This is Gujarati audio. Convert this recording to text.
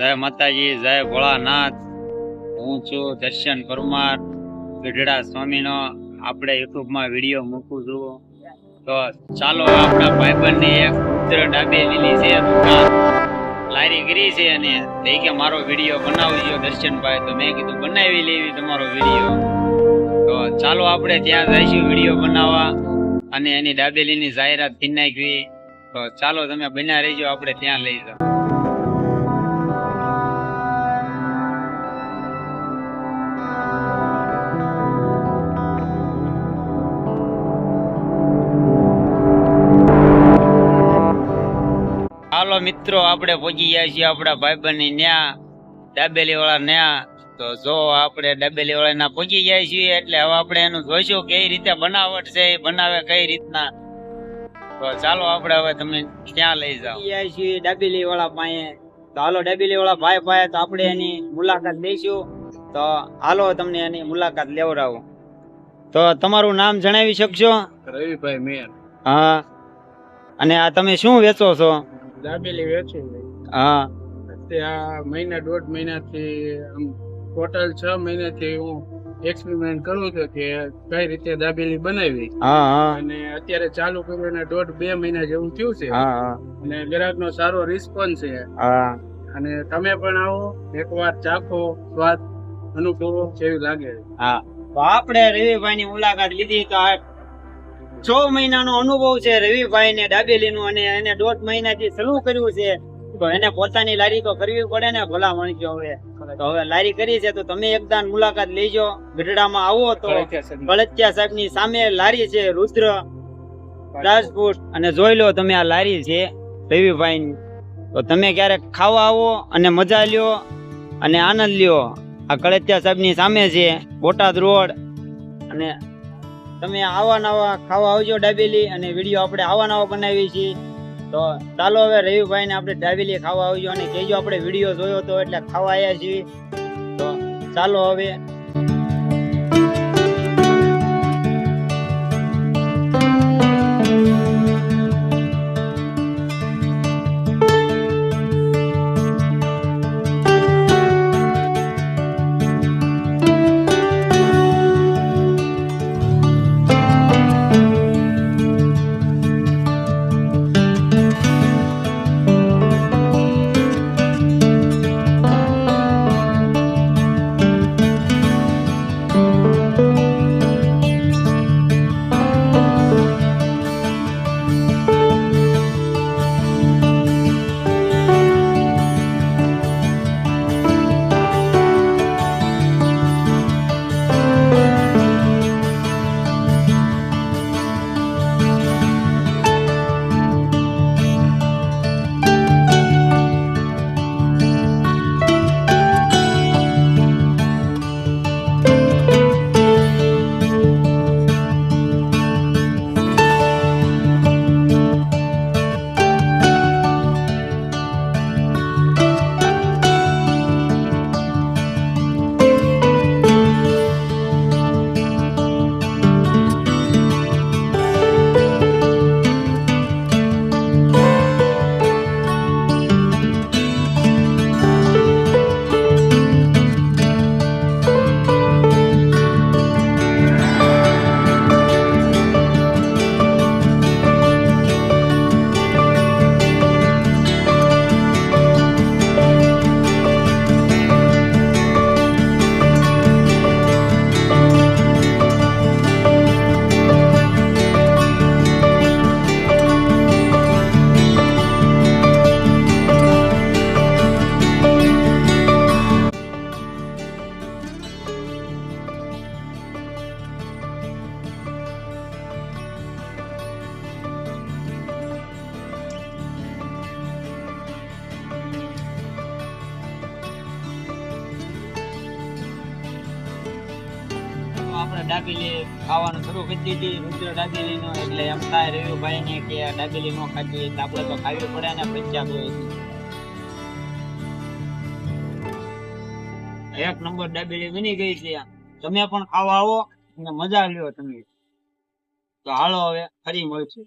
જય માતાજી, જય ભોળાનાથ। હું છું દર્શન પરમાર, ગઢડા સ્વામીનો આપણે યુટ્યુબમાં વિડીયો મૂકું છું। તો ચાલો આપણા ભાઈબંધની એક પુત્ર ડાબેલી છે દુકાન લારી કરી છે અને તે કે મારો વિડીયો બનાવજો દર્શનભાઈ, તો મેં કીધું બનાવી લેવી તમારો વિડીયો। તો ચાલો આપણે ત્યાં જઈશું વિડીયો બનાવવા અને એની ડાબેલીની જાહેરાત કરી નાખવી। તો ચાલો તમે બન્યા રહીજો, આપણે ત્યાં લઈ જાઓ। હાલો મિત્રો, આપણે પહોંચી ગયા છીએ આપણા ભાઈબંધની ન્યા ડાબેલી વાળા ન્યા। તો જો આપણે ડાબેલી વાળા ના પહોંચી ગયા છીએ એટલે હવે આપણે એનું જોઈશું કઈ રીતે બનાવટ છે, એ બનાવે કઈ રીતના। તો ચાલો આપણે હવે તમે ત્યાં લઈ જાઓ। ગયા છીએ ડાબેલી વાળા પાસે, તો હાલો ડાબેલી વાળા ભાઈ પાસે તો આપણે એની મુલાકાત લઈશું। તો હાલો તમને એની મુલાકાત લેવડાવું। તો તમારું નામ જણાવી શકશો? રવિભાઈ મેર। હા, અને આ તમે શું વેચો છો? દાબેલી વેચી। હા, આ મહિના દોઢ મહિનાથી ટોટલ 6 મહિનાથી હું એક્સપેરિમેન્ટ કરું છું કે કઈ રીતે દાબેલી બનાવી। અને અત્યારે ચાલુ કર્યું અને 1.5-2 મહિના જેવું થયું છે અને ગ્રાહકનો સારો રિસ્પોન્સ છે। અને તમે પણ આવો, એકવાર ચાખો, સ્વાદ અનુભવો કેવું લાગે। હા, તો આપણે રવિભાઈ ની મુલાકાત લીધી તો 6 મહિનાનો અનુભવ છે રવિભાઈ ને દાબેલી નું, અને એને 1.5 મહિનાથી શરૂ કર્યું છે। તો એને પોતાની લારી તો કરવી પડે ને ભલા માણસો। હવે તો હવે લારી કરી છે તો તમે એકદમ મુલાકાત લેજો। ગઢડામાં આવો તો કળતિયા સાહેબ ની સામે લારી છે રુદ્ર રાજપૂત, અને જોઈ લો તમે આ લારી છે રવિભાઈ ની। તો તમે ક્યારેક ખાવા આવો અને મજા લ્યો અને આનંદ લ્યો। આ કળતિયા સાહેબ ની સામે છે, બોટાદ રોડ। અને તમે આવા નવા ખાવા આવજો દાબેલી, અને વિડીયો આપણે આવા નવા બનાવી છીએ। તો ચાલો હવે રવિભાઈ ને આપણે દાબેલી ખાવા આવજો અને કહેજો આપણે વિડીયો જોયો તો એટલે ખાવા આવ્યા છીએ। તો ચાલો હવે આપણે દાબેલી ખાવાનું શરૂ કરી દીધી રુદ્ર દાબેલી નો, એટલે એમ થાય રવિભાઈ ને કે દાબેલી નો ખાધી એટલે આપણે તો ખાવી પડે ને પ્રખ્યાત હોય છે। 1 નંબર દાબેલી બની ગઈ છે, તમે પણ ખાવા આવો અને મજા લ્યો તમે। તો હાલો હવે ફરી મળશું।